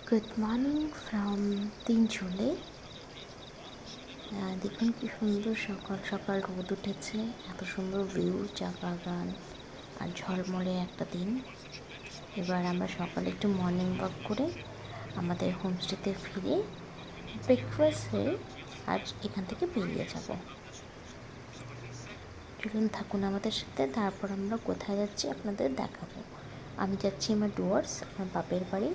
Good morning from Tinchuley. দেখুন কি সুন্দর সকাল সকাল রোদ উঠেছে, এত সুন্দর ভিউ, চা বাগান আর ঝলমলে একটা দিন। এবার আমরা সকালে একটু মর্নিং ওয়াক করে আমাদের হোমস্টেতে ফিরে ব্রেকফাস্ট হয়ে আজ এখান থেকে বেরিয়ে যাব। চলুন থাকুন আমাদের সাথে, তারপর আমরা কোথায় যাচ্ছি আপনাদের দেখাবো। আমি যাচ্ছি আমার ডুয়ার্স, আমার বাপের বাড়ি,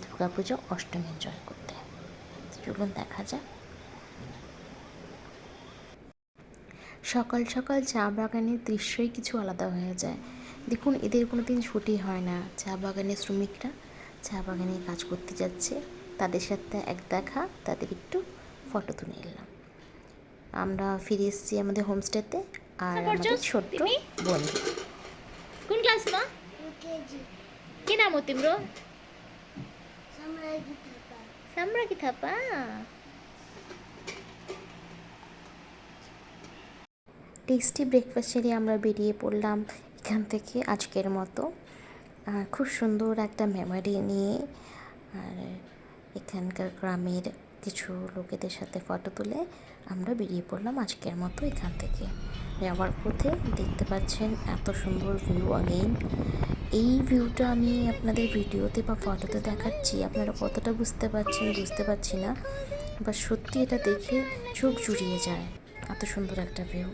দুর্গাপুজো অষ্টমী এনজয় করতে। চলুন দেখা যাক। সকাল সকাল চা বাগানের দৃশ্যই কিছু আলাদা হয়ে যায়। দেখুন, এদের কোনো দিন ছুটি হয় না। চা বাগানের শ্রমিকরা চা বাগানে কাজ করতে যাচ্ছে, তাদের সাথে এক দেখা, তাদের একটু ফটো তুলে নিলাম। আমরা ফিরে এসেছি আমাদের হোমস্টেতে, আর আমাদের ছোট্ট বন্ধু। কোন ক্লাস মা? কি নাম तिम्रो? সামরাগী থাপা। টেস্টি ব্রেকফাস্ট সেরে আমরা বেরিয়ে পড়লাম এখান থেকে আজকের মতো। খুব সুন্দর একটা মেমোরি নিয়ে, আর এখানকার গ্রামের কিছু লোকেদের সাথে ফটো তুলে আমরা বেরিয়ে পড়লাম আজকের মতো এখান থেকে। যাওয়ার পথে দেখতে পাচ্ছেন এত সুন্দর ভিউ অগেইন। এই ভিউটা আমি আপনাদের ভিডিওতে বা ফটোতে দেখাচ্ছি, আপনারা কতটা বুঝতে পারছি না, বা সত্যি এটা দেখে চোখ জুড়িয়ে যায়, এত সুন্দর একটা ভিউ।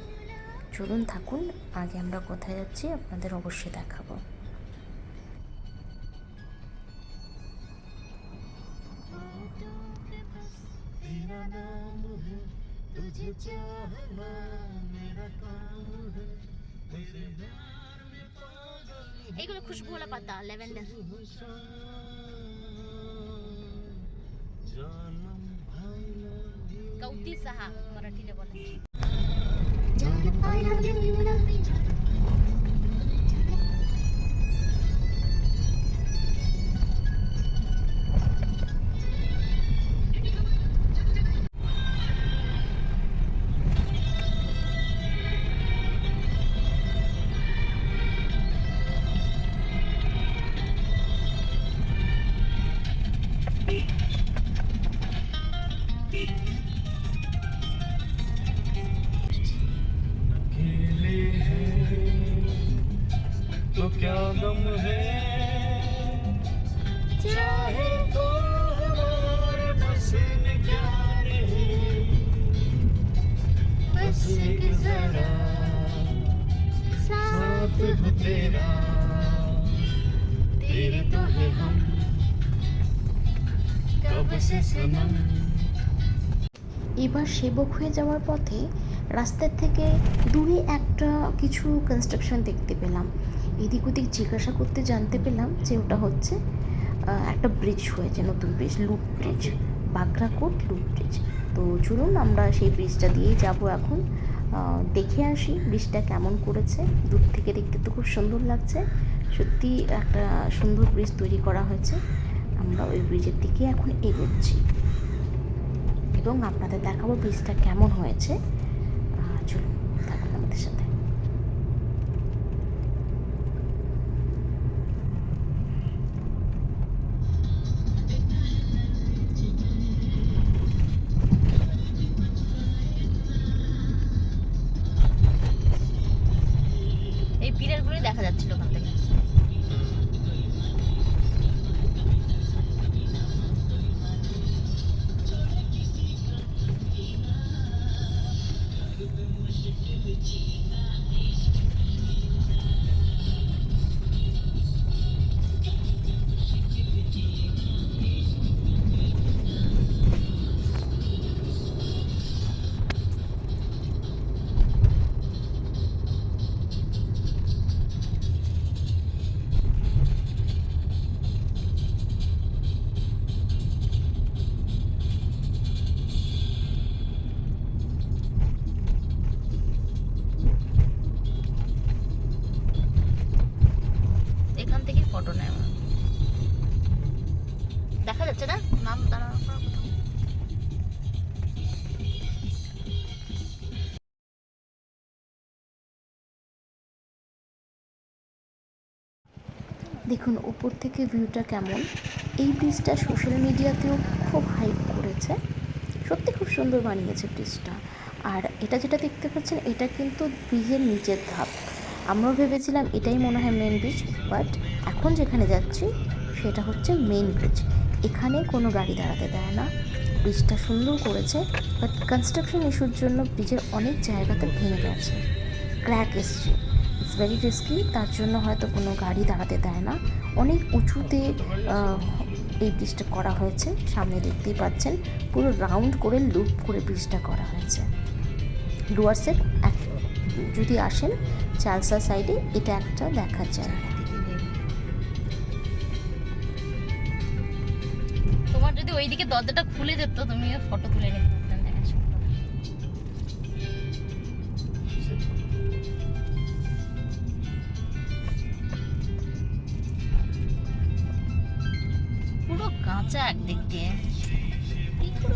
চলুন থাকুন, আগে আমরা কোথায় যাচ্ছি আপনাদের অবশ্যই দেখাবো। এইগুলো খুশবুওয়ালা পাতা, ল্যাভেন্ডার। गौती सहा मराठीला बोला। तो क्या गम है, चाहे तो हमारे बस में क्या रहे, बस एक जरा साथ हो तेरा, तेरे तो है हम कब से सनम। এবার সেবক হয়ে যাওয়ার পথে রাস্তার থেকে দূরে একটা কিছু কনস্ট্রাকশন দেখতে পেলাম। এদিক ওদিক জিজ্ঞাসা করতে জানতে পেলাম যে ওটা হচ্ছে একটা ব্রিজ হয়েছে, নতুন bridge, loop bridge, Bagrakot loop bridge. তো চলুন আমরা সেই ব্রিজটা দিয়েই যাব এখন, দেখে আসি ব্রিজটা কেমন করেছে। দূর থেকে দেখতে তো খুব সুন্দর লাগছে, সত্যি একটা সুন্দর ব্রিজ তৈরি করা হয়েছে। আমরা ওই ব্রিজের দিকে এখন এগোচ্ছি এবং আপনাদের দেখাবো ব্রিজটা কেমন হয়েছে। চলুন থাকুন আমাদের সাথে। এই পিলারগুলোই দেখা যাচ্ছিল ওখান থেকে। এখান থেকে ফটো নেওয়া দেখা যাচ্ছে না, নাম দাঁড়ানোর পর কোথাও। দেখুন উপর থেকে ভিউটা কেমন। এই ব্রিজটা সোশ্যাল মিডিয়াতেও খুব হাইপ করেছে। সত্যি খুব সুন্দর বানিয়েছে ব্রিজটা। আর এটা যেটা দেখতে পাচ্ছেন এটা কিন্তু ব্রিজের নিচের ধাপ। আমরাও ভেবেছিলাম এটাই মনে হয় মেন ব্রিজ, বাট এখন যেখানে যাচ্ছি সেটা হচ্ছে মেন ব্রিজ। এখানে কোনো গাড়ি দাঁড়াতে দেয় না। ব্রিজটা সুন্দর করেছে, বাট কনস্ট্রাকশন ইস্যুর জন্য ব্রিজের অনেক জায়গাতে ভেঙে গেছে, ক্র্যাক এসছে। ইটস ভেরি রিস্কি, তার জন্য হয়তো কোনো গাড়ি দাঁড়াতে দেয় না। অনেক উঁচুতে এই ব্রিজটা করা হয়েছে, সামনে দেখতেই পাচ্ছেন পুরো রাউন্ড করে লুপ করে ব্রিজটা করা হয়েছে। ডুয়ার্সের যদি আসেন চালসা সাইডে এটা একটা দেখার জায়গা। তোমার যদি ওইদিকে দরজাটা খুলে যেত তুমি ফটো তুলে নিতে পারতাম, দেখা সুন্দর। পুরো কাঁচা একদিক দিয়ে। এই পুরো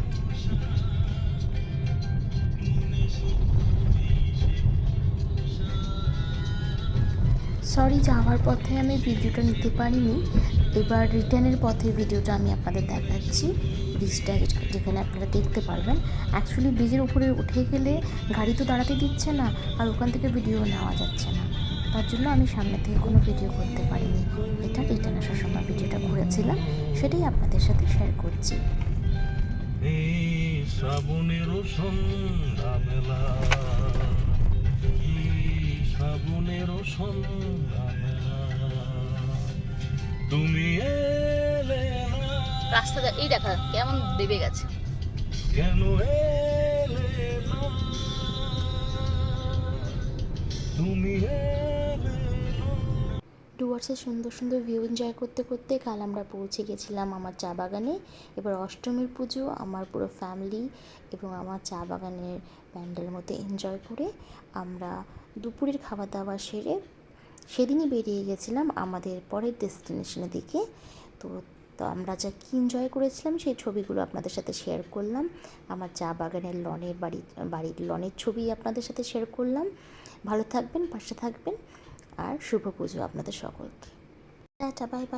সরি, যাওয়ার পথে আমি ভিডিওটা নিতে পারিনি, এবার রিটার্নের পথে ভিডিওটা আমি আপনাদের দেখাচ্ছি। ব্রিজটা যেখানে আপনারা দেখতে পারবেন, অ্যাকচুয়ালি ব্রিজের উপরে উঠে গেলে গাড়ি তো দাঁড়াতে দিচ্ছে না, আর ওখান থেকে ভিডিও নেওয়া যাচ্ছে না, তার জন্য আমি সামনে থেকে কোনো ভিডিও করতে পারিনি। এটা রিটার্ন আসার সময় ভিডিওটা করেছিলাম, সেটাই আপনাদের সাথে শেয়ার করছি। এই শ্রাবণেরও সন্ধ্যা মেলা, শ্রাবণেরও সন্ধ্যা মেলা, তুমি এলে না, রাস্তাটা এই দেখা কেমন দেবে গেছে। কেন এলে না, তুমি এলে না। ডুয়ার্সের সুন্দর সুন্দর ভিউ এনজয় করতে করতে কাল আমরা পৌঁছে গেছিলাম আমার চা বাগানে। এবার অষ্টমীর পুজো আমার পুরো ফ্যামিলি এবং আমার চা বাগানের প্যান্ডেলের মধ্যে এনজয় করে আমরা দুপুরের খাওয়া দাওয়া সেরে সেদিনই বেরিয়ে গেছিলাম আমাদের পরের ডেস্টিনেশনের দিকে। তো তো আমরা যা কী এনজয় করেছিলাম সেই ছবিগুলো আপনাদের সাথে শেয়ার করলাম। আমার চা বাগানের বাড়ির লনের ছবি আপনাদের সাথে শেয়ার করলাম। ভালো থাকবেন, পাশে থাকবেন, আর শুভ পুজো আপনাদের সকলকে। Tata, bye bye.